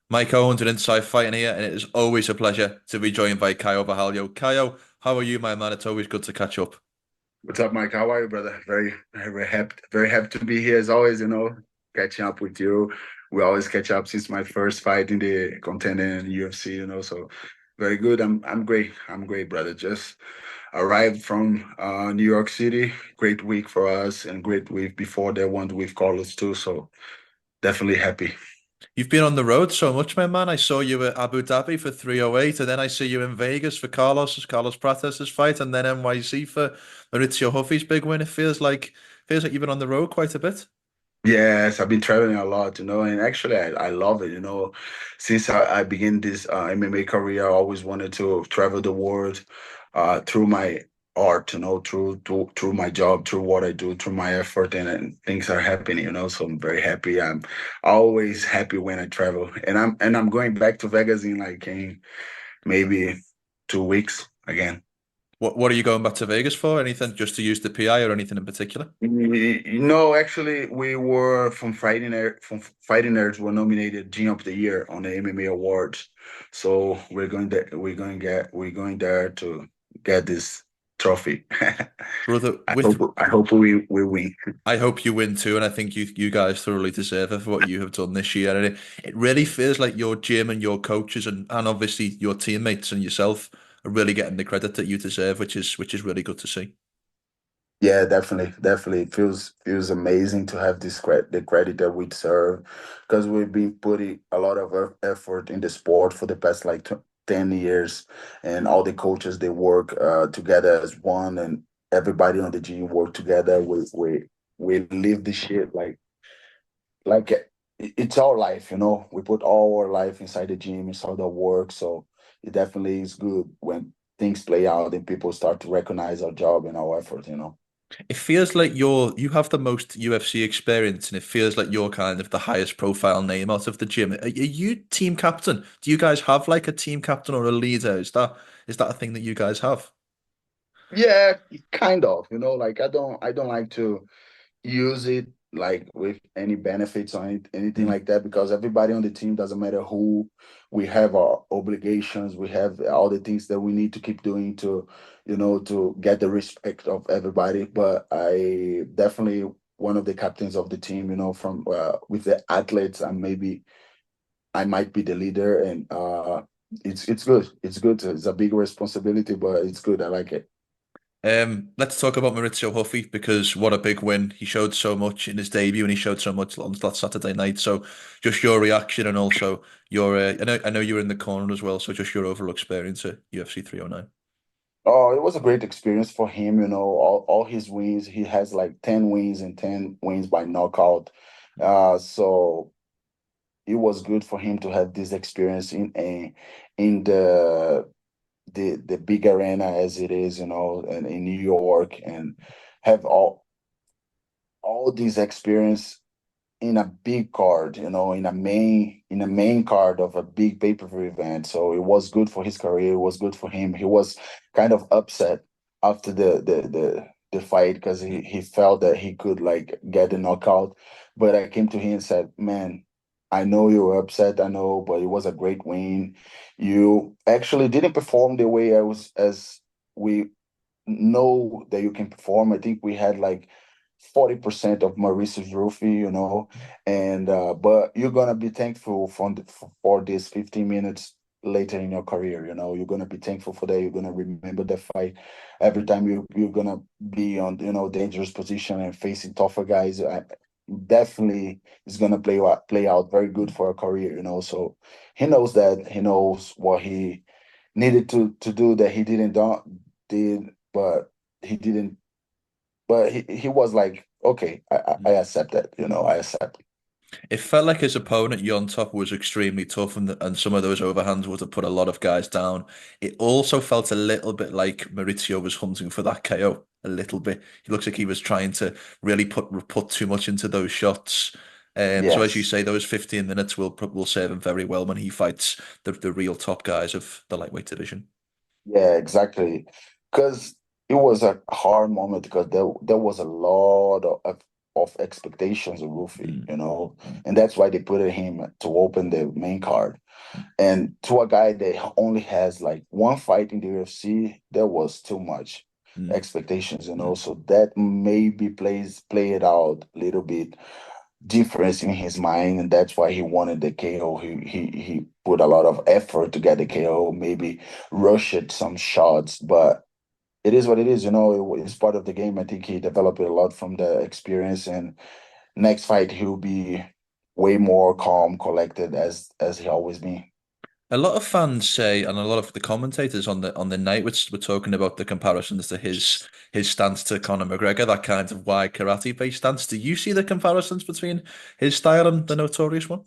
Mike Owens and Inside Fighting here, and it is always a pleasure to be joined by Caio Borralho. Caio, how are you, my man? It's always good to catch up. What's up, Mike? How are you, brother? Very happy to be here as always, catching up with you. We always catch up since my first fight in the contender in UFC, so very good. I'm great. I'm great, brother. Just arrived from New York City. Great week for us and great week before that one with Carlos too. So definitely happy. You've been on the road so much, my man. I saw you at Abu Dhabi for 308, and then I see you in Vegas for Carlos Prates' fight, and then NYC for Mauricio Ruffy's big win. It feels like you've been on the road quite a bit. Yes, I've been traveling a lot, and actually I love it, Since I began this MMA career, I always wanted to travel the world through my art, through my job, through what I do, through my effort, and things are happening, So I'm very happy. I'm always happy when I travel, and I'm going back to Vegas in maybe 2 weeks again. What are you going back to Vegas for? Anything just to use the PI or anything in particular? No, actually, we were from Fighting Nerds were nominated Gym of the Year on the MMA Awards. So we're going there to get this trophy. Brother, I with hope I hope we win. I hope you win too, and I think you guys thoroughly deserve it for what you have done this year. And it really feels like your gym and your coaches and obviously your teammates and yourself are really getting the credit that you deserve, which is really good to see. Yeah, definitely. It feels amazing to have the credit that we deserve because we've been putting a lot of effort in the sport for the past 10 years, and all the coaches they work together as one, and everybody on the gym work together. We live this shit like it's our life, We put all our life inside the gym, inside the work, so it definitely is good when things play out and people start to recognize our job and our effort. It feels like you have the most UFC experience, and it feels like you're kind of the highest profile name out of the gym. Are you team captain? Do you guys have like a team captain or a leader? Is that a thing that you guys have? Yeah, kind of, like I don't like to use it like with any benefits or anything Mm. like that because everybody on the team doesn't matter who we have our obligations, we have all the things that we need to keep doing to get the respect of everybody. But I definitely one of the captains of the team, from with the athletes, and maybe I might be the leader, and it's good. It's good. It's a big responsibility, but it's good. I like it. Let's talk about Mauricio Huffy because what a big win. He showed so much in his debut and he showed so much on that Saturday night. So just your reaction and also I know you were in the corner as well, so just your overall experience at UFC 309. Oh, it was a great experience for him, all his wins. He has like 10 wins and 10 wins by knockout. So it was good for him to have this experience in the big arena as it is, and in New York, and have all this experience in a big card, in a main card of a big pay-per-view event. So it was good for his career. It was good for him. He was kind of upset after the fight because he felt that he could like get the knockout. But I came to him and said, "Man, I know you were upset. I know, but it was a great win. You actually didn't perform the way I was as we know that you can perform. I think we had like 40% of Mauricio Ruffy, and but you're gonna be thankful for this 15 minutes later in your career. You're gonna be thankful for that. You're gonna remember the fight every time you're gonna be on dangerous position and facing tougher guys. Definitely is gonna play out very good for a career. So he knows that. He knows what he needed to do that he didn't did, but he didn't. But he was like, okay, I accept that. I accept. It felt like his opponent, Yon Top, was extremely tough, and some of those overhands would have put a lot of guys down. It also felt a little bit like Maurizio was hunting for that KO a little bit. He looks like he was trying to really put too much into those shots. So as you Yes, say, those 15 minutes will serve him very well when he fights the real top guys of the lightweight division. yeah, exactly. Because it was a hard moment because there was a lot of of expectations of Ruffy, mm, mm, and that's why they put him to open the main card. And to a guy that only has like one fight in the UFC, there was too much mm, expectations, mm. so that maybe play it out a little bit difference in his mind, and that's why he wanted the KO. He put a lot of effort to get the KO, maybe rushed some shots, but it is what it is. It's part of the game. I think he developed a lot from the experience, and next fight he'll be way more calm, collected as he always been. A lot of fans say, and a lot of the commentators on the night were talking about the comparisons to his stance to Conor McGregor, that kind of wide karate-based stance. Do you see the comparisons between his style and the notorious one?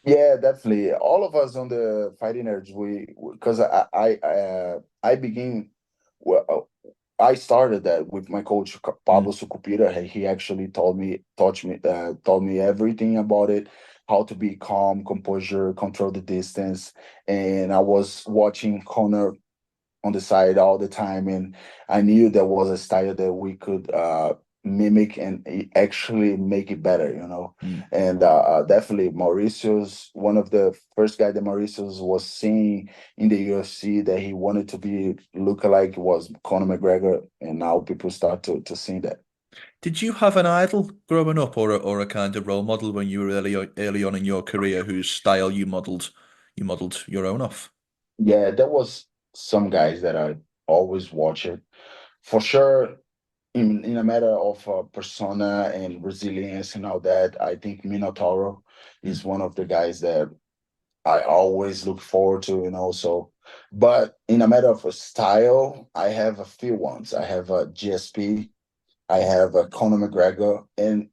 Yeah, definitely. All of us on the Fighting Nerds, because I begin, well, I started that with my coach Pablo Mm, Sucupira. He actually taught me everything about it, how to be calm, composure, control the distance. And I was watching Conor on the side all the time, and I knew there was a style that we could mimic and actually make it better, mm. and definitely Mauricio's one of the first guy that Mauricio's was seeing in the UFC that he wanted to be look like was Conor McGregor, and now people start to see that. Did you have an idol growing up, or a kind of role model when you were early on in your career whose style you modeled your own off? Yeah, there was some guys that I always watch it for sure. In a matter of persona and resilience and all that, I think Minotauro is Mm. one of the guys that I always look forward to, So, but in a matter of a style, I have a few ones. I have a GSP, I have a Conor McGregor, and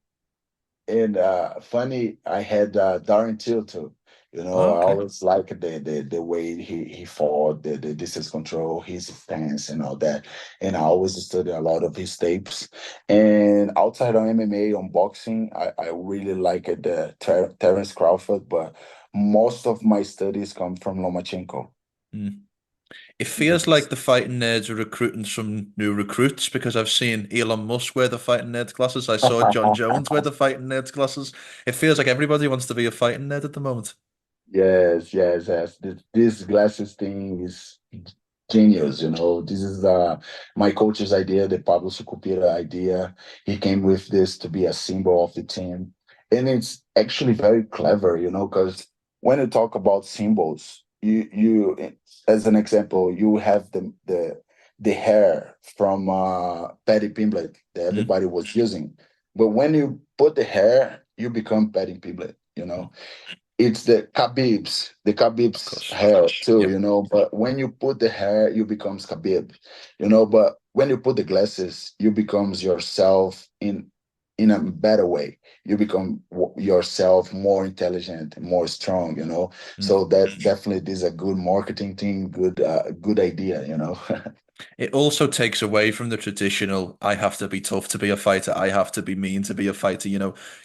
funny, I had Darren Till too. Oh, I okay. always like the way he fought, the distance control, his stance, and all that. And I always study a lot of his tapes. And outside of MMA, on boxing, I really like it, Terence Crawford, but most of my studies come from Lomachenko. Mm. It feels like the fighting nerds are recruiting some new recruits because I've seen Elon Musk wear the fighting nerds glasses. I saw Jon Jones wear the fighting nerds glasses. It feels like everybody wants to be a fighting nerd at the moment. Yes, yes, yes. This glasses thing is genius, This is my coach's idea, the Pablo Sucupira idea. He came with this to be a symbol of the team. And it's actually very clever, because when you talk about symbols, you as an example, you have the hair from Paddy Pimblett that Mm, everybody was using. But when you put the hair, you become Paddy Pimblett. mm, It's the of Khabib's course. hair too, Yep. But when you put the hair, you becomes Khabib, But when you put the glasses, you becomes yourself in a better way. You become yourself more intelligent, more strong, Mm. So that definitely this is a good marketing thing, good idea. It also takes away from the traditional, I have to be tough to be a fighter, I have to be mean to be a fighter.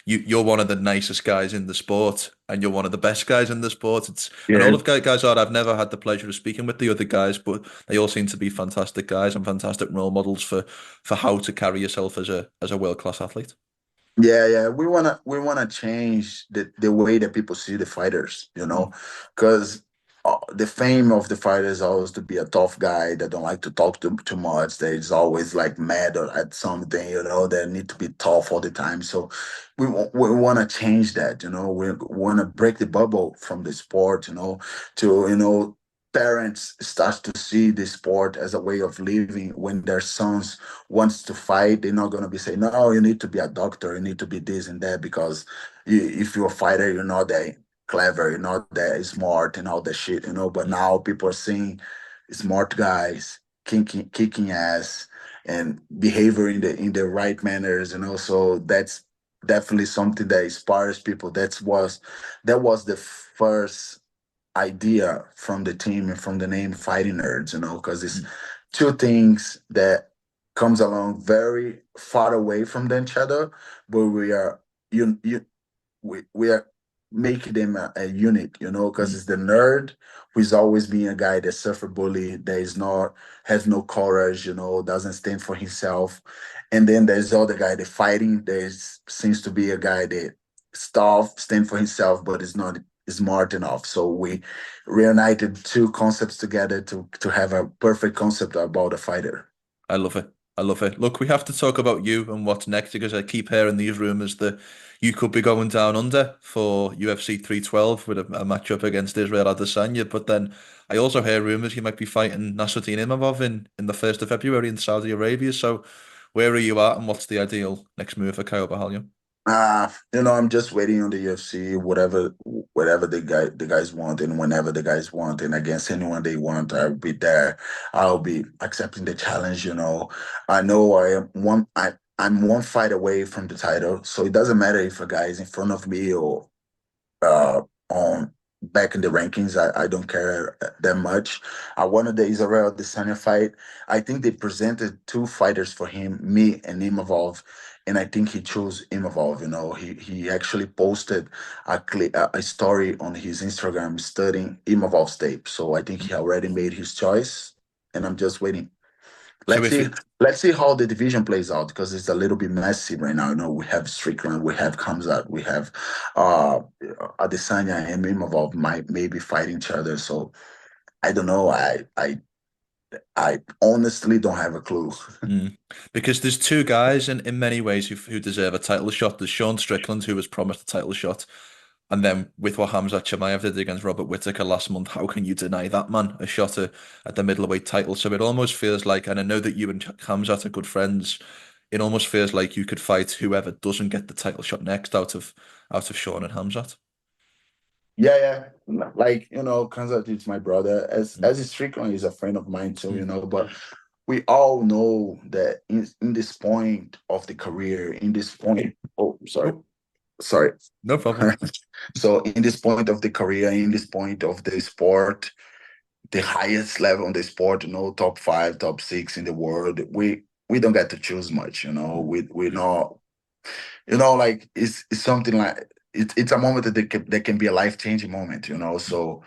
You're one of the nicest guys in the sport and you're one of the best guys in the sport. And all Yeah. of guys are, I've never had the pleasure of speaking with the other guys, but they all seem to be fantastic guys and fantastic role models for how to carry yourself as a world-class athlete. Yeah, yeah. We wanna change the way that people see the fighters, Mm, because the fame of the fighter is always to be a tough guy that don't like to talk too much. That is always like mad or at something, That need to be tough all the time. So we wanna change that, We wanna break the bubble from the sport, to parents start to see the sport as a way of living when their sons wants to fight, they're not going to be saying, no, you need to be a doctor, you need to be this and that, because if you're a fighter, you're not that clever, you're not that smart and all that shit, But mm, now people are seeing smart guys kicking ass and behavior in the right manners, So that's definitely something that inspires people. That was the first idea from the team and from the name Fighting Nerds, because it's mm. two things that comes along very far away from each other, but we are you we are. make them a unit, because Mm. it's the nerd who's always being a guy that suffer bully, that is not has no courage, doesn't stand for himself. And then there's the other guy, the fighting. Seems to be a guy that stand for himself, but is not smart enough. So we reunited two concepts together to have a perfect concept about a fighter. I love it. I love it. Look, we have to talk about you and what's next because I keep hearing these rumors that you could be going down under for UFC 312 with a matchup against Israel Adesanya. But then I also hear rumors you might be fighting Nasruddin Imavov in the 1st of February in Saudi Arabia. So where are you at and what's the ideal next move for Caio Borralho? I'm just waiting on the UFC, whatever the guys want and whenever the guys want and against anyone they want, I'll be there. I'll be accepting the challenge. I know I'm one fight away from the title, so it doesn't matter if a guy is in front of me or on back in the rankings. I don't care that much. I wanted the Israel Adesanya fight. I think they presented two fighters for him, me and Imavov, and I think he chose Imavov. He actually posted a story on his Instagram studying Imavov's tape. So I think he already made his choice, and I'm just waiting. So Let's if see. it, Let's see how the division plays out because it's a little bit messy right now. We have Strickland, we have Kamzat, we have uh Adesanya and Imavov might maybe fight each other. So I don't know. I honestly don't have a clue. Mm. Because there's two guys in many ways who deserve a title shot. There's Sean Strickland, who was promised a title shot. And then with what Hamzat Chimaev did against Robert Whittaker last month, how can you deny that man a shot at the middleweight title? So it almost feels like, and I know that you and Hamzat are good friends, it almost feels like you could fight whoever doesn't get the title shot next out of Sean and Hamzat. Yeah, yeah. Like, Kamzat is my brother. Mm, As is Strickland is a friend of mine too, mm, but we all know that in this point of the career, in this point, oh, sorry. Oh, Sorry. no problem. So in this point of the career, in this point of the sport, the highest level in the sport, top five, top six in the world, we don't get to choose much, Mm, we know, like it's something like it's a moment that can be a life-changing moment, mm, so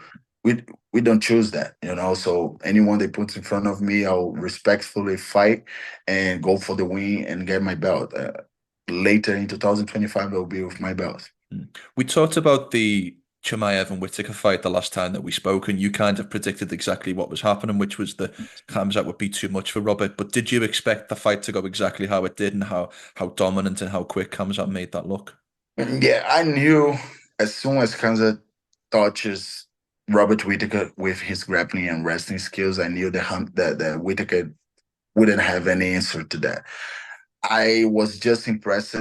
we don't choose that, so anyone they puts in front of me, I'll respectfully fight and go for the win and get my belt. Later in 2025, I'll be with my belt. mm. We talked about the Chimaev and Whittaker fight the last time that we spoke, and you kind of predicted exactly what was happening, which was the Khamzat would be too much for Robert. But did you expect the fight to go exactly how it did and how dominant and how quick Khamzat made that look? Yeah, I knew as soon as Kanza touches Robert Whittaker with his grappling and wrestling skills, I knew that Whittaker wouldn't have any answer to that. I was just impressed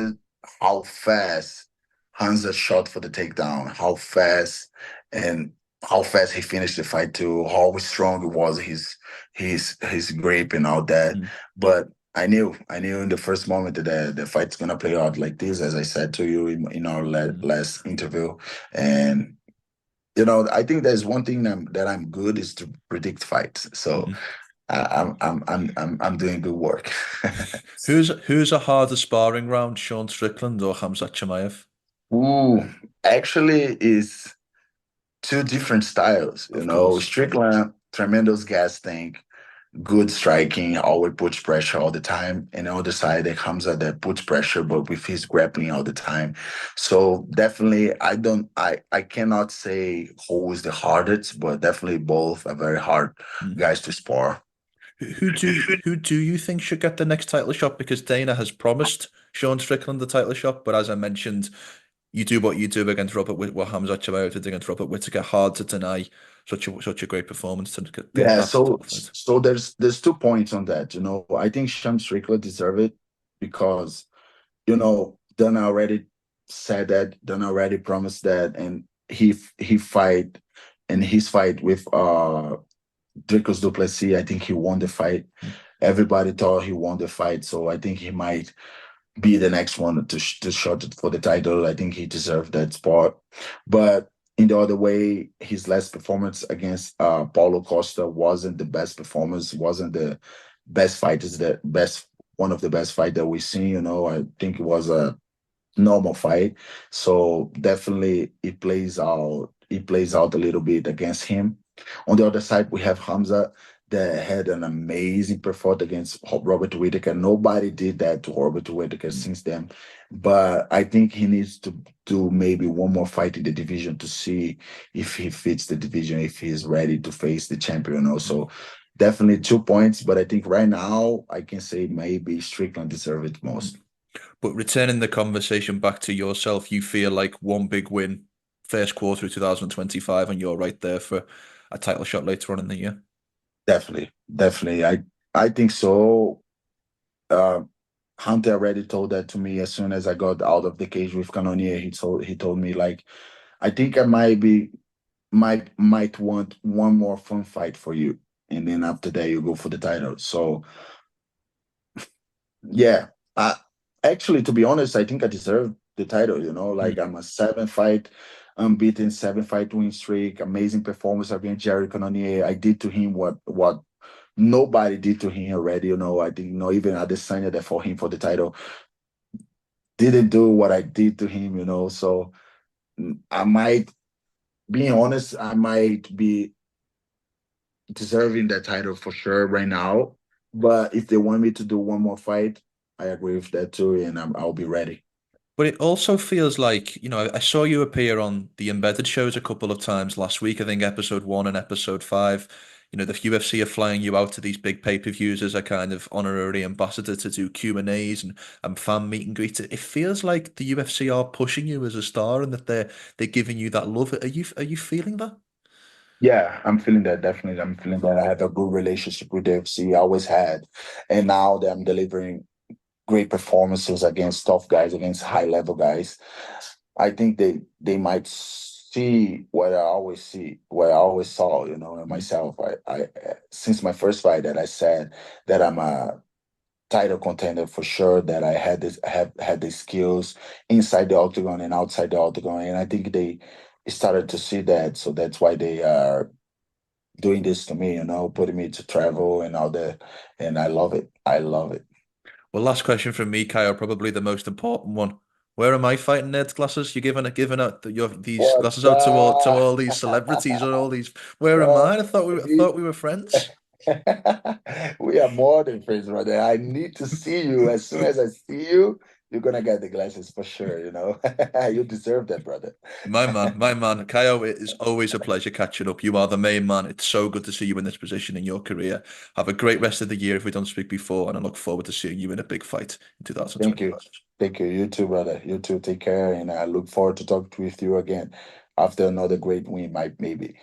how fast Hansa shot for the takedown, how fast and how fast he finished the fight too, how strong it was his grip and all that. Mm, But I knew in the first moment that the fight's gonna play out like this, as I said to you in our mm, last interview. And I think there's one thing that I'm good is to predict fights. So mm. I'm doing good work. Who's a harder sparring round, Sean Strickland or Khamzat Chimaev? Ooh, actually, is two different styles. Of course. Strickland, tremendous gas tank, good striking, always puts pressure all the time. And the other side, that comes out that puts pressure, but with his grappling all the time. So definitely, I cannot say who is the hardest, but definitely both are very hard Mm. guys to spar. Who do you think should get the next title shot? Because Dana has promised Sean Strickland the title shot, but as I mentioned, you do what you do against what Hamza Chimaev did against Robert Whittaker. Hard to deny such a great performance to get Yeah, that so title fight. so there's 2 points on that. I think Sean Strickland deserve it because Dana already said that, Dana already promised that, and he fight and his fight with Dricus Duplessis, I think he won the fight. Mm, Everybody thought he won the fight, so I think he might be the next one to shot it for the title. I think he deserved that spot. But in the other way, his last performance against Paulo Costa wasn't the best performance, wasn't the best fight, is the best one of the best fight that we've seen. I think it was a normal fight. So definitely it plays out. It plays out a little bit against him. On the other side, we have Hamza that had an amazing performance against Robert Whittaker. Nobody did that to Robert Whittaker since then. But I think he needs to do maybe one more fight in the division to see if he fits the division, if he's ready to face the champion. Also, definitely 2 points. But I think right now I can say maybe Strickland deserves it most. But returning the conversation back to yourself, you feel like one big win, first quarter of 2025, and you're right there for a title shot later on in the year. Definitely, definitely. I think so. Uh, Hunter already told that to me as soon as I got out of the cage with Cannonier. He told me like, I think I might want one more fun fight for you, and then after that you go for the title. So yeah, I actually, to be honest, I think I deserve the title. Like Mm. I'm a seven fight unbeaten, 7 fight win streak, amazing performance against Jerry Cannonier. I did to him what nobody did to him already. I think even Adesanya that fought him for the title didn't do what I did to him. So I might, being honest, I might be deserving that title for sure right now. But if they want me to do one more fight, I agree with that too, and I'll be ready. But it also feels like, I saw you appear on the embedded shows a couple of times last week. I think episode 1 and episode 5. The UFC are flying you out to these big pay-per-views as a kind of honorary ambassador to do Q&As and fan meet and greet. It feels like the UFC are pushing you as a star and that they're giving you that love. Are you feeling that? Yeah, I'm feeling that definitely. I'm feeling that I have a good relationship with the UFC. I always had, and now that I'm delivering great performances against tough guys, against high level guys, I think they might see what I always see, what I always saw, in myself. I since my first fight that I said that I'm a title contender for sure, that I have had the skills inside the octagon and outside the octagon, and I think they started to see that, so that's why they are doing this to me, putting me to travel and all that, and I love it. I love it. Well, last question from me, Kyle, probably the most important one. Where are my fighting nerds glasses? You're giving out these What's glasses out to up? all these celebrities and all these. Where are Bro, mine? I thought we were friends. we are more than friends, brother. I need to see you. As soon as I see you, you're gonna get the glasses for sure, You deserve that, brother. My man, Kyle, it is always a pleasure catching up. You are the main man. It's so good to see you in this position in your career. Have a great rest of the year if we don't speak before, and I look forward to seeing you in a big fight in Thank you. 2025. Thank you. You too, brother. You too. Take care. And I look forward to talk with you again after another great win, maybe.